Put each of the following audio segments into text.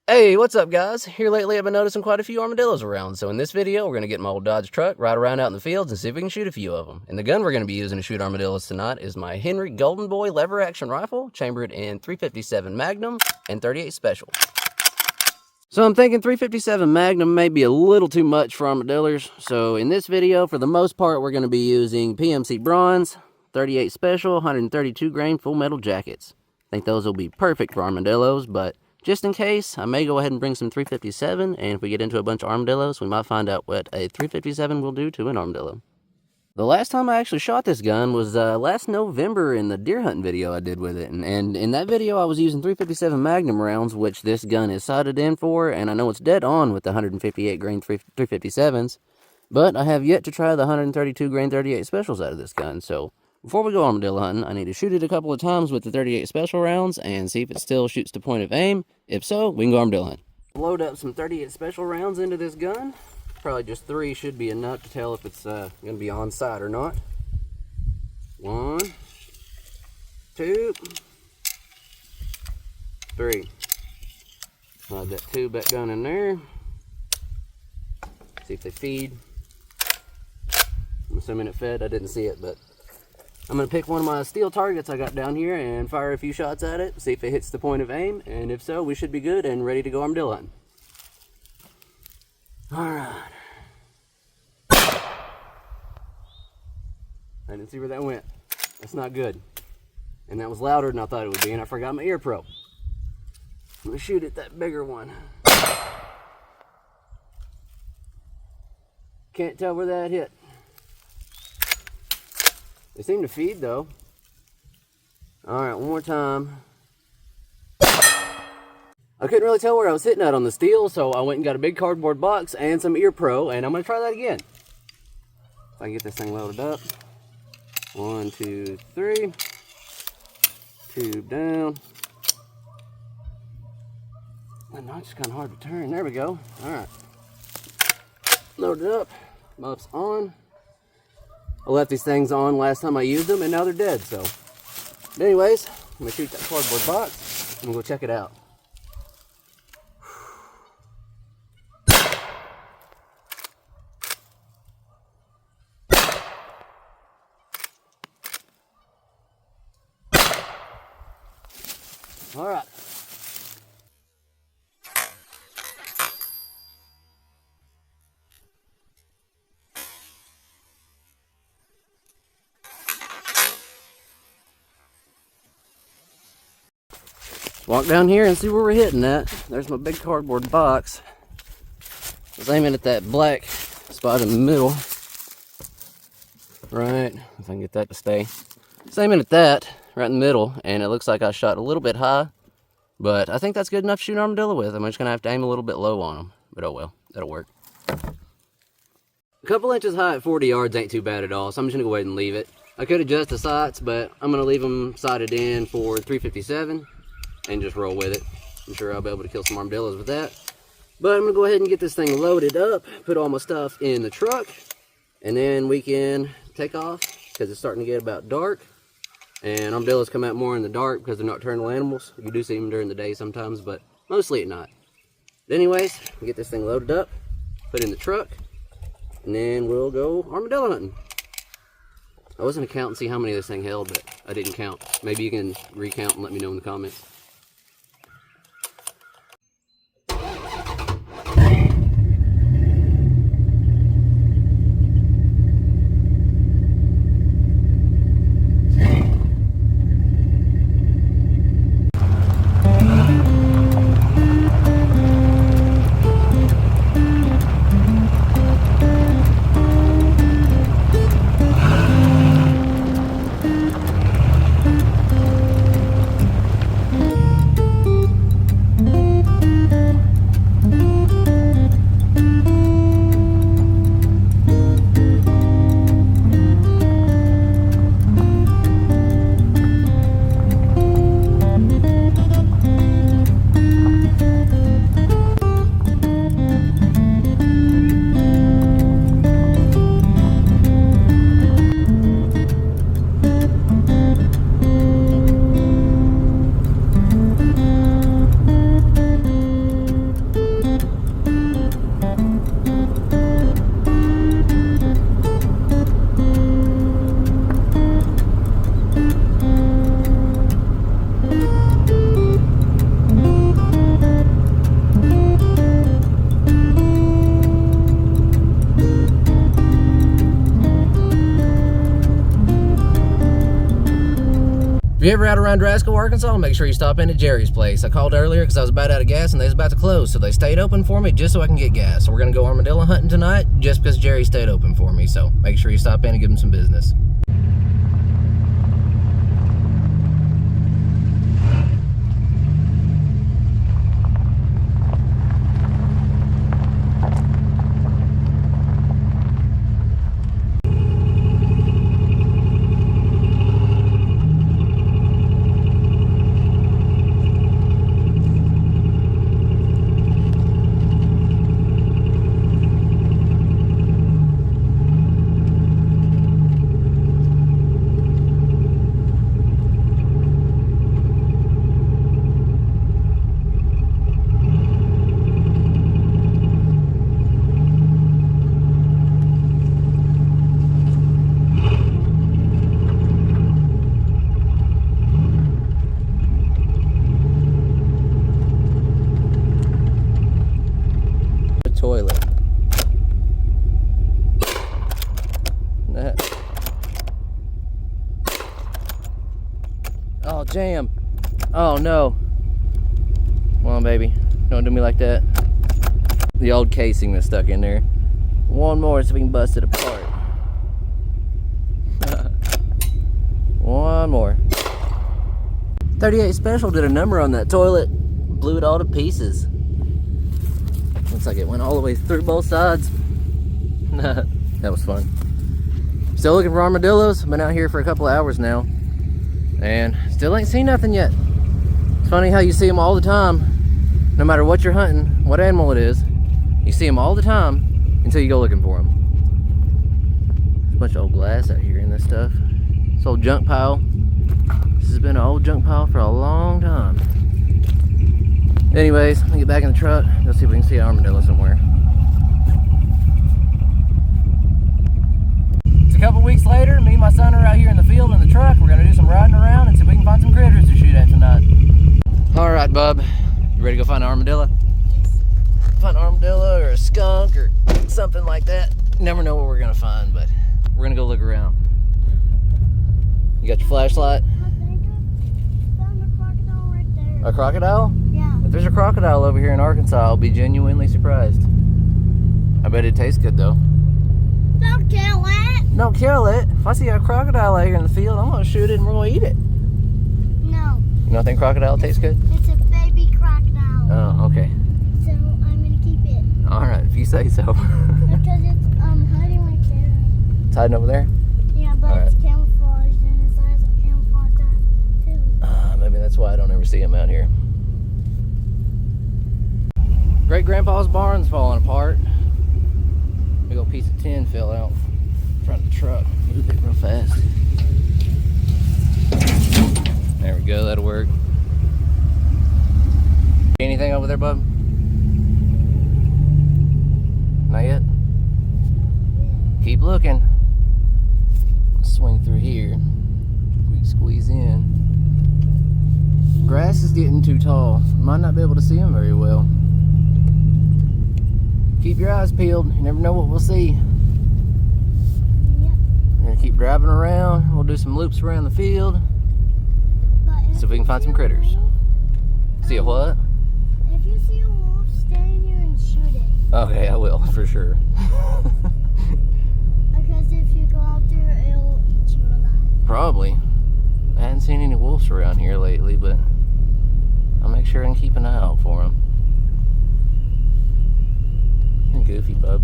Hey, what's up guys? Here lately I've been noticing quite a few armadillos around, so in this video we're going to get my old Dodge truck, ride around out in the fields and see if we can shoot a few of them. And the gun we're going to be using to shoot armadillos tonight is my Henry Golden Boy lever action rifle, chambered in .357 Magnum and .38 Special. So I'm thinking .357 Magnum may be a little too much for armadillos, so in this video for the most part we're going to be using PMC Bronze, .38 Special, 132 grain full metal jackets. I think those will be perfect for armadillos, but just in case, I may go ahead and bring some .357, and if we get into a bunch of armadillos, we might find out what a .357 will do to an armadillo. The last time I actually shot this gun was last November in the deer hunting video I did with it, and in that video I was using .357 Magnum rounds, which this gun is sighted in for, and I know it's dead on with the 158 grain .357s, but I have yet to try the 132 grain .38 Specials out of this gun, so before we go armadillo hunting, I need to shoot it a couple of times with the .38 Special rounds and see if it still shoots to point of aim. If so, we can go armadillo hunting. Load up some .38 Special rounds into this gun. Probably just 3 should be enough to tell if it's going to be on sight or not. 1, 2, 3. Slide that 2 back down in there. See if they feed. I'm assuming it fed. I didn't see it, but I'm going to pick one of my steel targets I got down here and fire a few shots at it, see if it hits the point of aim, and if so, we should be good and ready to go armadillo hunting. Alright. I didn't see where that went. That's not good. And that was louder than I thought it would be, and I forgot my ear probe. I'm going to shoot at that bigger one. Can't tell where that hit. They seem to feed though. Alright, one more time. I couldn't really tell where I was hitting at on the steel, so I went and got a big cardboard box and some ear pro, and I'm going to try that again. If I can get this thing loaded up. 1, 2, 3. Tube down. And now it's kind of hard to turn. There we go. Alright. Loaded up. Muff's on. I left these things on last time I used them, and now they're dead, so. But anyways, I'm going to shoot that cardboard box, and we'll go check it out. All right. Walk down here and see where we're hitting at. There's my big cardboard box. I was aiming at that black spot in the middle. Right, if I can get that to stay. I was aiming at that right in the middle, and it looks like I shot a little bit high, but I think that's good enough to shoot an armadillo with. I'm just gonna have to aim a little bit low on them, but oh well, that'll work. A couple inches high at 40 yards ain't too bad at all, so I'm just gonna go ahead and leave it. I could adjust the sights, but I'm gonna leave them sighted in for .357. And just roll with it. I'm sure I'll be able to kill some armadillos with that. But I'm going to go ahead and get this thing loaded up, put all my stuff in the truck, and then we can take off because it's starting to get about dark. And armadillos come out more in the dark because they're nocturnal animals. You do see them during the day sometimes, but mostly at night. But anyways, we'll get this thing loaded up, put it in the truck, and then we'll go armadillo hunting. I was going to count and see how many this thing held, but I didn't count. Maybe you can recount and let me know in the comments. If you're ever out around Rascal, Arkansas, make sure you stop in at Jerry's place. I called earlier because I was about out of gas and they was about to close, so they stayed open for me just so I can get gas. So we're going to go armadillo hunting tonight just because Jerry stayed open for me. So make sure you stop in and give him some business. Toilet. Oh, jam. Oh, no. Come on, baby. Don't do me like that. The old casing that's stuck in there. One more so we can bust it apart. One more. 38 Special did a number on that toilet. Blew it all to pieces. Looks like it went all the way through both sides. That was fun. Still looking for armadillos. I've been out here for a couple of hours now and still ain't seen nothing yet. It's funny how you see them all the time, no matter what you're hunting, what animal it is. You see them all the time until you go looking for them. There's a bunch of old glass out here and this stuff. This old junk pile. This has been an old junk pile for a long time. Anyways, let me get back in the truck. Let's see if we can see an armadillo somewhere. It's a couple weeks later. Me and my son are out here in the field in the truck. We're gonna do some riding around and see if we can find some critters to shoot at tonight. All right, bub. You ready to go find an armadillo? Find an armadillo or a skunk or something like that. Never know what we're gonna find, but we're gonna go look around. You got your flashlight? I think I found a crocodile right there. A crocodile? Yeah. If there's a crocodile over here in Arkansas, I'll be genuinely surprised. I bet it tastes good though. Don't kill it. Don't kill it. If I see a crocodile out here in the field, I'm gonna shoot it and we're gonna eat it. No. You don't think crocodile tastes good? It's a baby crocodile. Oh, okay. So I'm gonna keep it. Alright, if you say so. Because it's hiding right there. It's hiding over there? Yeah, but All right. it's camouflaged and his eyes are camouflaged too. Maybe that's why I don't ever see him out here. Great Grandpa's barn's falling apart. Big old piece of tin fell out in front of the truck. Move it real fast. There we go, that'll work. Anything over there, bub? Not yet? Keep looking. Swing through here. We can squeeze in. Grass is getting too tall. Might not be able to see them very well. Keep your eyes peeled. You never know what we'll see. Yep. We're gonna keep driving around. We'll do some loops around the field. But See if we can find some critters. See a what? If you see a wolf, stay here and shoot it. Okay, I will, for sure. Because if you go out there, it'll eat you alive. Probably. I hadn't seen any wolves around here lately, but I'll make sure and keep an eye out for them. You're goofy, bub.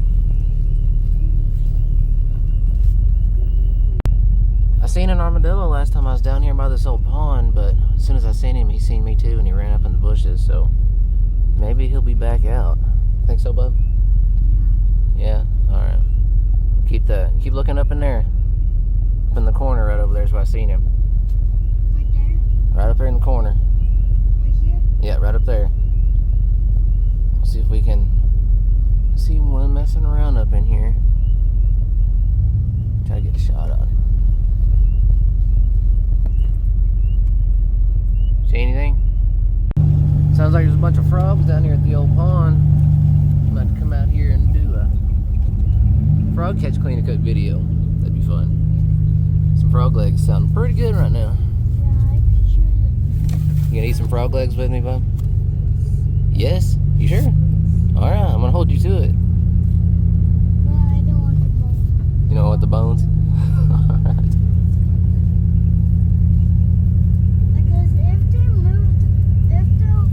I seen an armadillo last time I was down here by this old pond, but as soon as I seen him, he seen me too, and he ran up in the bushes, so maybe he'll be back out. Think so, bub? Yeah? Alright. Keep looking up in there. Up in the corner right over there is where I seen him. Right there? Right up there in the corner. Right here? Yeah, right up there. We'll see if we can see one messing around up in here. Try to get a shot on him. See anything? Sounds like there's a bunch of frogs down here at the old pond. I'm about to come out here and do a frog catch, clean, and cook video. That'd be fun. Some frog legs sound pretty good right now. Yeah, You gonna eat some frog legs with me, bub? Yes? You sure? Alright, I'm gonna hold you to it. But I don't want the bone. You don't want the bones? Alright. Because if the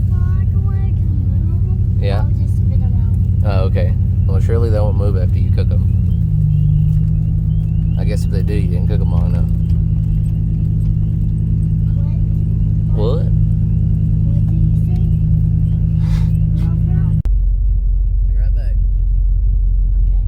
frog leg can move them, Yeah. I'll just spit them out. Oh, okay. Well, surely they won't move after you cook them. I guess if they do, you didn't cook them long enough. What? What did you say? No frog? Be right back. Okay.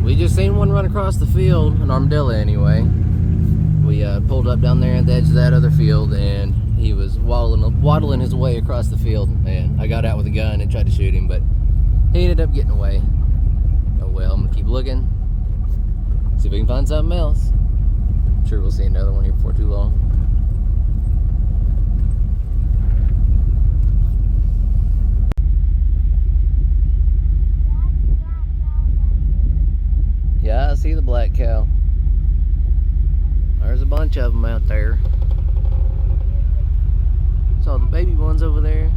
We just seen one run across the field, an armadillo anyway. We pulled up down there at the edge of that other field, and he was waddling his way across the field, and I got out with a gun and tried to shoot him, but he ended up getting away. Oh well, I'm gonna keep looking, see if we can find something else. I'm sure we'll see another one here before too long. Yeah, I see the black cow. There's a bunch of them out there. Saw the baby ones over there.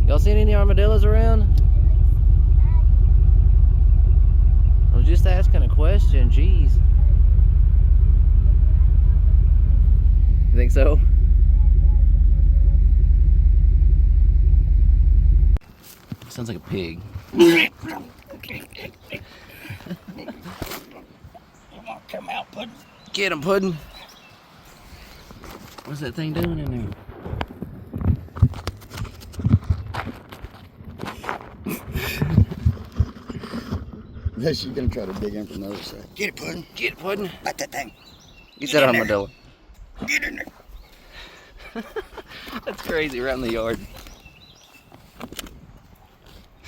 Y'all seen any armadillos around? I was just asking a question, jeez. You think so? Sounds like a pig. Come out, Puddin'. Get him, Puddin'. What's that thing doing in there? This she's gonna try to dig in from the other side. Get it, Puddin'. Get it, Puddin'. Bite that thing. Get Get that in there. armadillo. Get in there. That's crazy, right in the yard.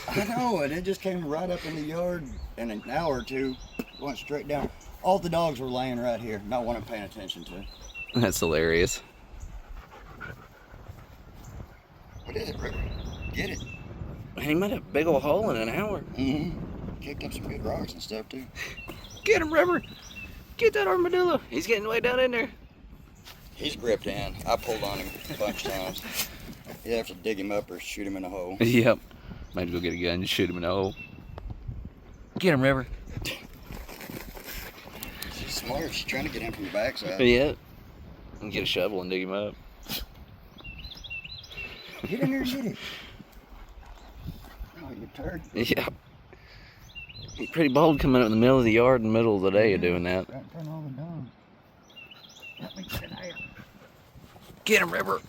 I know, and it just came right up in the yard in an hour or two, went straight down. All the dogs were laying right here, not one paying attention to it. That's hilarious. What is it, Rick? Get it. He made a big old hole in an hour. Mm-hmm. Kicked up some good rocks and stuff, too. Get him, River. Get that armadillo. He's getting way down in there. He's gripped in. I pulled on him a bunch of times. You have to dig him up or shoot him in the hole. Yep. Might as well get a gun and shoot him in the hole. Get him, River. She's smart. She's trying to get in from the backside. Yep. And get a shovel and dig him up. Get in there and get it. Oh, you turd. Yeah. He's pretty bold coming up in the middle of the yard in the middle of the day doing that. Right in front of all the dogs. Let me get in there. Get him, River.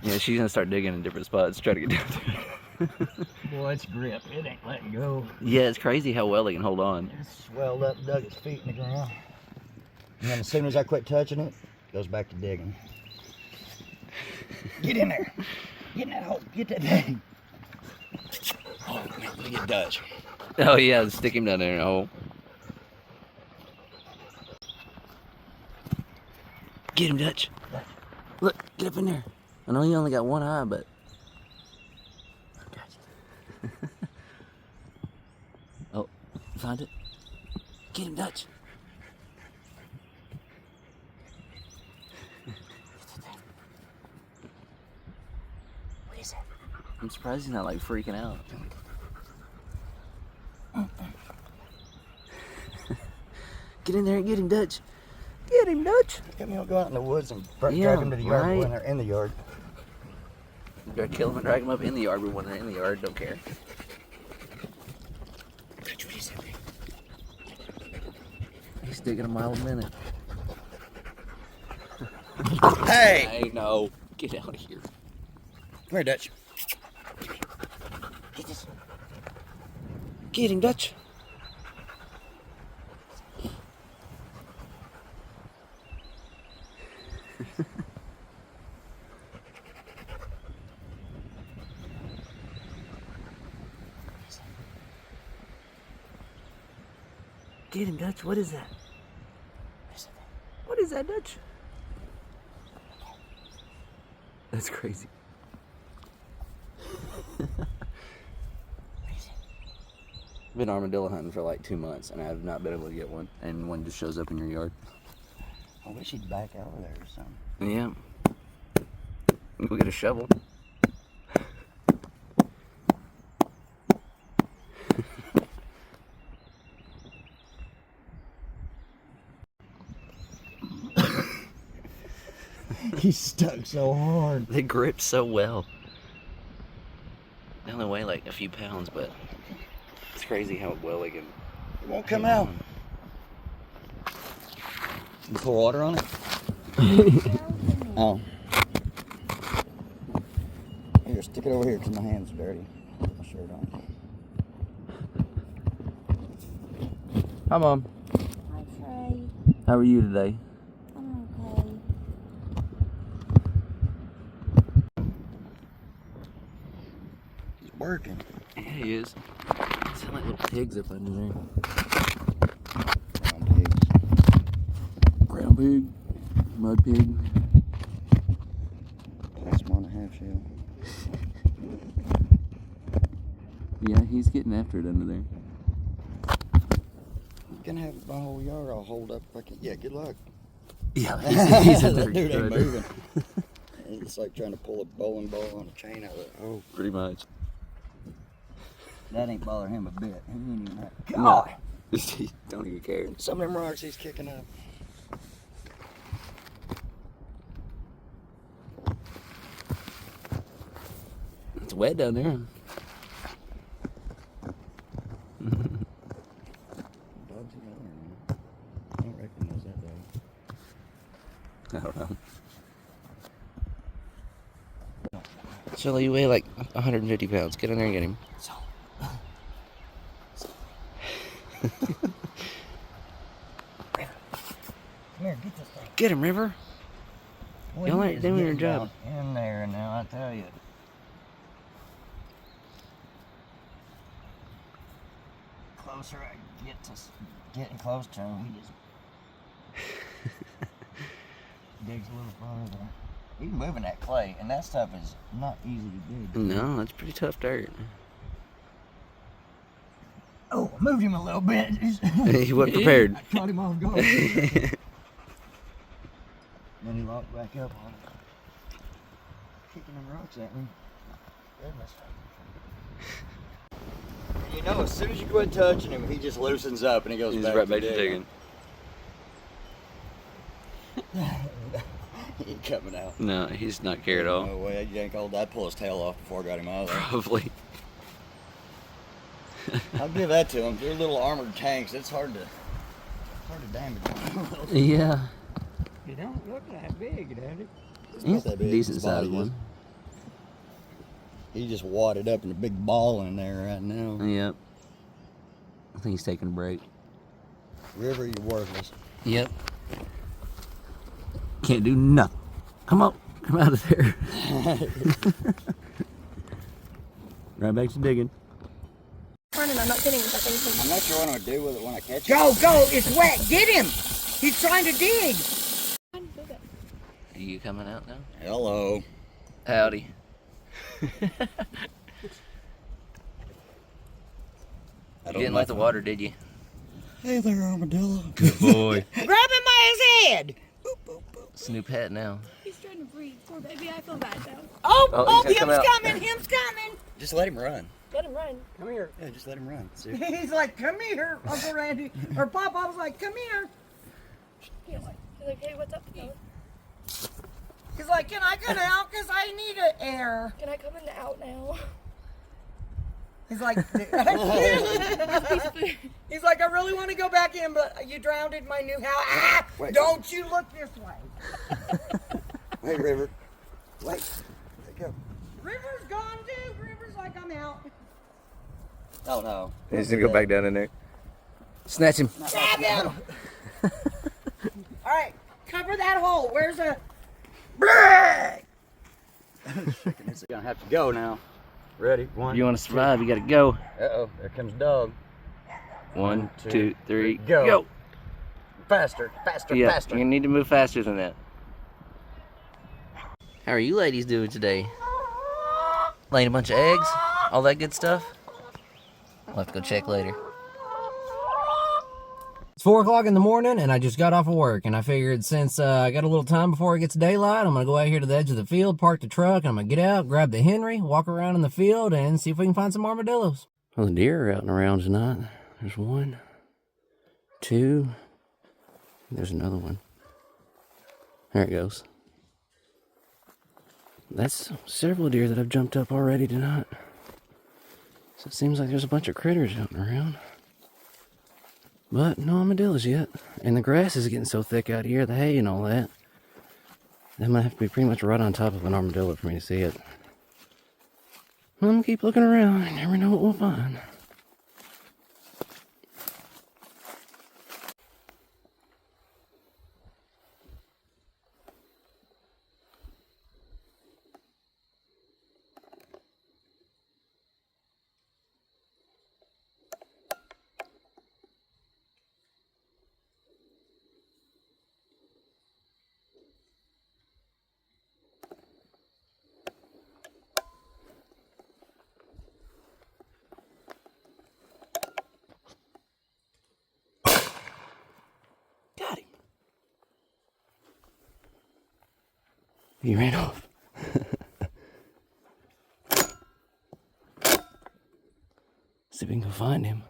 Yeah, she's gonna start digging in different spots, try to get down there. Boy, it's grip. It ain't letting go. Yeah, it's crazy how well they can hold on. It's swelled up, dug its feet in the ground. And then as soon as I quit touching it, it goes back to digging. Get in there. Get in that hole. Get that thing. Oh, man, let me get Dutch. Oh yeah, stick him down there in a hole. Get him, Dutch. Look, get up in there. I know you only got one eye, but... Oh, find it. Get him, Dutch. What is it? I'm surprised he's not like freaking out. Get in there and get him, Dutch. Get him, Dutch. Got me all go out in the woods and drag Yeah, him to the yard right. when they're in the yard. You gotta kill him and drag him up in the yard, but when they're in the yard, don't care. Dutch, what is that thing? He's digging a mile a minute. Hey! I know. Get out of here. Come here, Dutch. Get this. Get him, Dutch. Get him, Dutch. What is that? What is that, Dutch? That's crazy. I've been armadillo hunting for like 2 months and I have not been able to get one. And one just shows up in your yard. I wish he'd back out of there or something. Yeah. Go get a shovel. He's stuck so hard. They grip so well. They only weigh like a few pounds, but it's crazy how well they can. It won't come out. You pour water on it? Oh. Here, stick it over here because my hand's dirty. Put my shirt on. Hi, Mom. Hi, Trey. How are you today? I'm okay. He's working. Yeah, he is. They sound like little pigs up under there. Brown pigs. Brown pig, mud pig. That's 1.5 shell. Yeah, he's getting after it under there. I'm gonna have my whole yard all hold up like it. Yeah, good luck. Yeah, he's in there. That dude ain't good. moving. It's like trying to pull a bowling ball on a chain out of it. Oh, Pretty much. that ain't bothering him a bit. He ain't even that. No. Don't even care. Some of them rocks he's kicking up. It's wet down there. Dogs in there, man. I don't recognize that dog. I don't know. So you weigh like 150 pounds. Get in there and get him. Come here, get this thing. Get him, River. Boy, Y'all he ain't is doing your getting job. down in there now, I tell you. Closer I get to getting close to him, he just digs a little further. He's moving that clay, and that stuff is not easy to dig. No, that's pretty tough dirt. Oh, I moved him a little bit. He wasn't prepared. I caught him off guard. Then he locked back up on it. Kicking them rocks at me. Goodness. And you know, as soon as you quit touching him, he just loosens up and he goes He's back right to back to digging. digging. He ain't coming out. No, he's not care at all. No way, I'd pull his tail off before I got him out of there. Probably. I'll give that to him. They're little armored tanks. It's hard to damage them. Yeah. You don't look that big, does it? It's not that big. Decent His body sized is. one. He just wadded up in a big ball in there right now. Yep. I think he's taking a break. River, you're worthless. Yep. Can't do nothing. Come on. Come out of there. Right back to digging. Running, I'm not kidding. I'm not sure what I'm gonna do with it when I catch it. Go, go! It's wet. Get him! He's trying to dig. Are you coming out now? Hello. Howdy. You didn't like the water, did you? Hey there, Armadillo. Good boy. Grab him by his head. Snoop hat now. He's trying to breathe. Poor baby, I feel bad now. Oh, Oh, he's him's gonna come out. coming. Him's coming. Just let him run. Let him run. Come here. Yeah, just let him run. See? He's like, come here, Uncle Randy. Or Papa was like, come here. He's like, hey, what's up? He's like, can I get out? Because I need air. Can I come in the out now? He's like, he's like, I really want to go back in, but you drowned in my new house. Ah, Wait. don't you look this way. Hey, River. Wait. Let go. River's gone too. River's like, I'm out. Oh, no. He's gonna go back down in there. Snatch him. Grab him! All right, cover that hole. Where's a... It's gonna have to go now. Ready? One. If you want to survive, you gotta go. Uh-oh, there comes dog. 1, 2, 3, go. go. Faster, faster, Yeah, faster. you need to move faster than that. How are you ladies doing today? Laying a bunch of eggs? All that good stuff? I'll have to go check later. It's 4 o'clock in the morning, and I just got off of work, and I figured since I got a little time before it gets daylight, I'm going to go out here to the edge of the field, park the truck, and I'm going to get out, grab the Henry, walk around in the field, and see if we can find some armadillos. Well, the deer are out and around tonight. There's 1, 2, there's another one. There it goes. That's several deer that have jumped up already tonight. So it seems like there's a bunch of critters out and around. But no armadillos yet. And the grass is getting so thick out here, the hay and all that. That might have to be pretty much right on top of an armadillo for me to see it. I'm gonna keep looking around. You never know what we'll find. Got him. He ran off. See if we can go find him.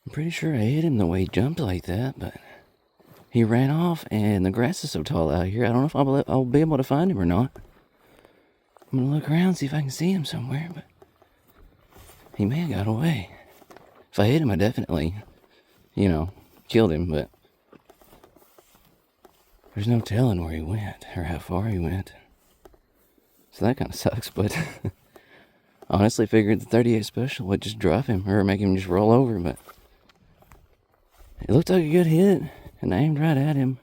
I'm pretty sure I hit him the way he jumped like that, but he ran off, and the grass is so tall out here, I don't know if I'll be able to find him or not. I'm gonna look around, see if I can see him somewhere, but he may have got away. If I hit him, I definitely, killed him, but there's no telling where he went, or how far he went. So that kind of sucks, but honestly figured the 38 special would just drop him, or make him just roll over, but it looked like a good hit, and I aimed right at him.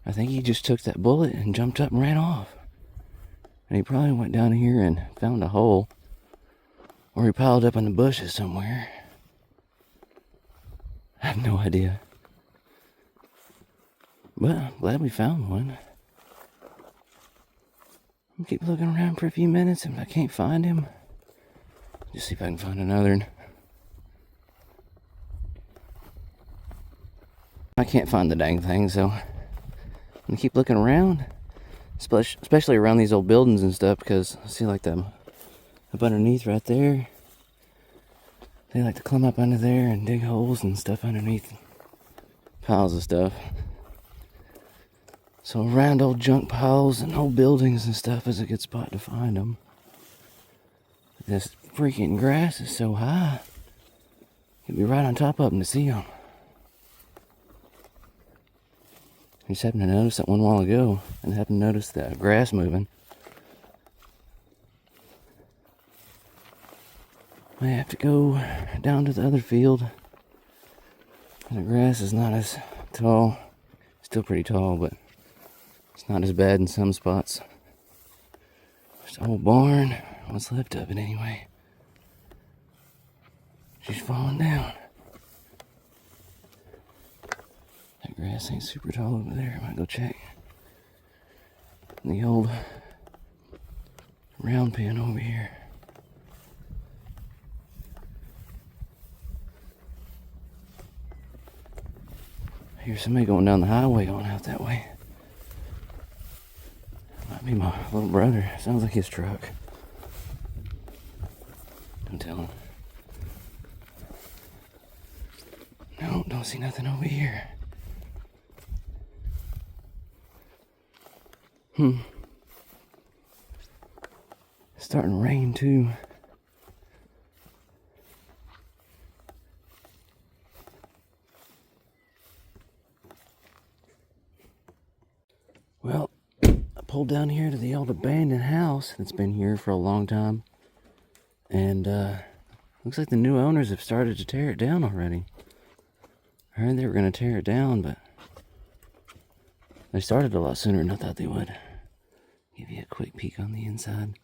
I think he just took that bullet and jumped up and ran off. And he probably went down here and found a hole, or he piled up in the bushes somewhere. I have no idea. But I'm glad we found one. I'll keep looking around for a few minutes, and if I can't find him, just see if I can find another one. I can't find the dang thing, so I'm gonna keep looking around, especially around these old buildings and stuff, because I see like them up underneath right there. They like to climb up under there and dig holes and stuff underneath piles of stuff. So around old junk piles and old buildings and stuff is a good spot to find them. This freaking grass is so high, you'd be right on top of them to see them. I just happened to notice that one while ago, and happened to notice the grass moving. I have to go down to the other field. The grass is not as tall, still pretty tall, but it's not as bad in some spots. There's an old barn, what's left of it anyway. She's falling down. That grass ain't super tall over there. I might go check. The old round pen over here. I hear somebody going down the highway going out that way. Might be my little brother. Sounds like his truck. Don't tell him. don't see nothing over here. It's starting to rain too. Well, I pulled down here to the old abandoned house that's been here for a long time. And looks like the new owners have started to tear it down already. I heard they were going to tear it down, but they started a lot sooner than I thought they would. Give you a quick peek on the inside.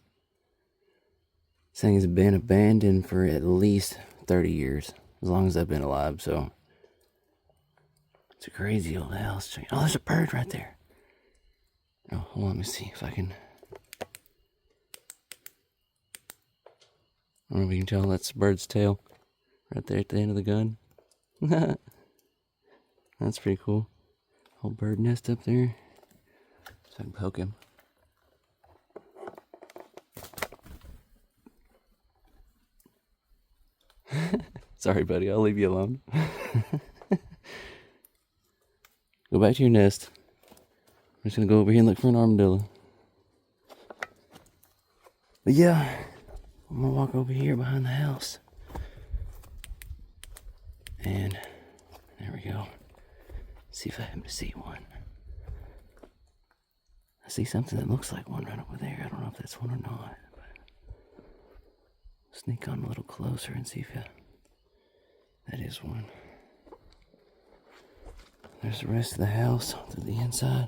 This thing has been abandoned for at least 30 years, as long as I've been alive, so it's a crazy old house. Oh, there's a bird right there. Oh, hold on, let me see if I can. I don't know if you can tell, that's the bird's tail right there at the end of the gun. That's pretty cool. Whole bird nest up there. So I can poke him. Sorry, buddy, I'll leave you alone. Go back to your nest. I'm just gonna go over here and look for an armadillo. But yeah, I'm gonna walk over here behind the house. And there we go. See if I happen to see one. I see something that looks like one right over there. I don't know if that's one or not. But sneak on a little closer and see if that is one. There's the rest of the house through the inside.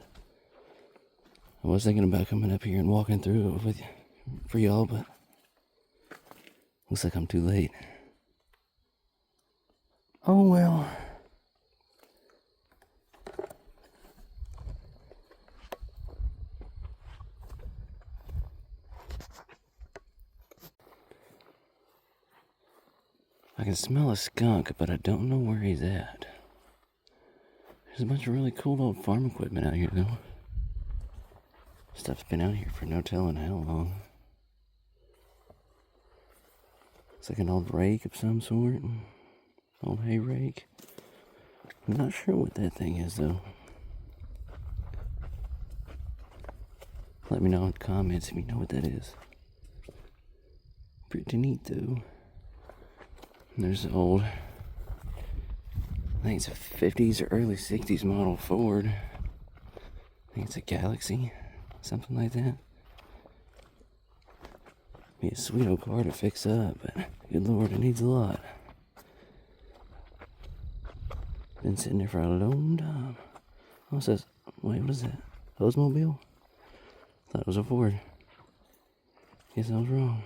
I was thinking about coming up here and walking through it with you, for y'all, but looks like I'm too late. Oh well. I can smell a skunk, but I don't know where he's at. There's a bunch of really cool old farm equipment out here, though. Stuff's been out here for no telling how long. It's like an old rake of some sort. Old hay rake. I'm not sure what that thing is, though. Let me know in the comments if you know what that is. Pretty neat, though. And there's the old, I think it's a 50s or early 60s model Ford. I think it's a Galaxy, something like that. Be a sweet old car to fix up, but good lord, it needs a lot. Been sitting there for a long time. Oh, it says, wait, what is that? Oldsmobile? Thought it was a Ford. Guess I was wrong.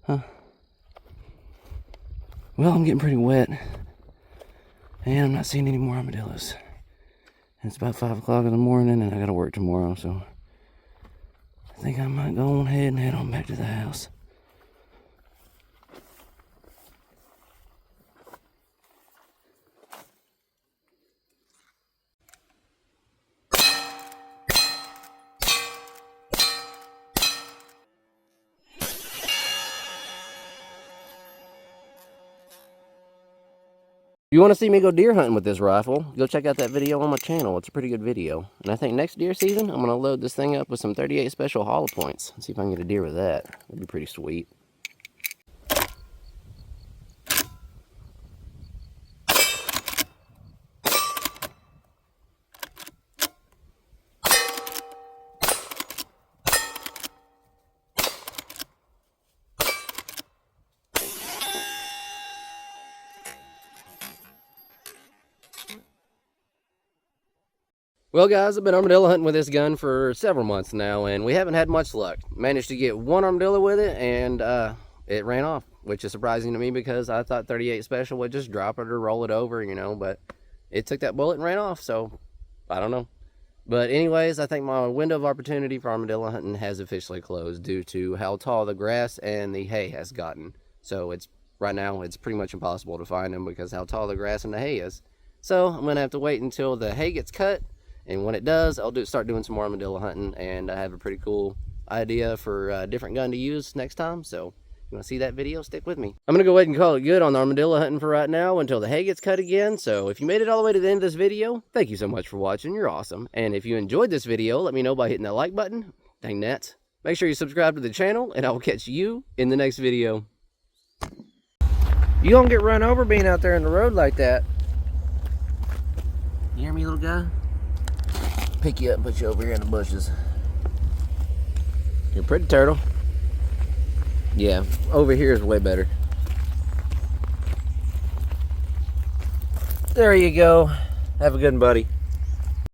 Huh. Well, I'm getting pretty wet. And I'm not seeing any more armadillos. And it's about 5 o'clock in the morning and I gotta work tomorrow, so I think I might go on ahead and head on back to the house. If you want to see me go deer hunting with this rifle, go check out that video on my channel. It's a pretty good video. And I think next deer season, I'm going to load this thing up with some 38 special hollow points. See if I can get a deer with that. That'd be pretty sweet. Well guys, I've been armadillo hunting with this gun for several months now, and we haven't had much luck. Managed to get one armadillo with it, and it ran off, which is surprising to me because I thought 38 special would just drop it or roll it over, you know, but it took that bullet and ran off, so I don't know. But anyways, I think my window of opportunity for armadillo hunting has officially closed due to how tall the grass and the hay has gotten. So right now it's pretty much impossible to find them because how tall the grass and the hay is. So I'm going to have to wait until the hay gets cut. And when it does, I'll start doing some more armadillo hunting, and I have a pretty cool idea for a different gun to use next time. So you want to see that video, stick with me. I'm going to go ahead and call it good on the armadillo hunting for right now until the hay gets cut again. So if you made it all the way to the end of this video, thank you so much for watching. You're awesome. And if you enjoyed this video, let me know by hitting that like button. Dang that. Make sure you subscribe to the channel, and I will catch you in the next video. You gonna get run over being out there in the road like that. You hear me, little guy? Pick you up and put you over here in the bushes. You're a pretty turtle. Yeah, over here is way better. There you go. Have a good one, buddy.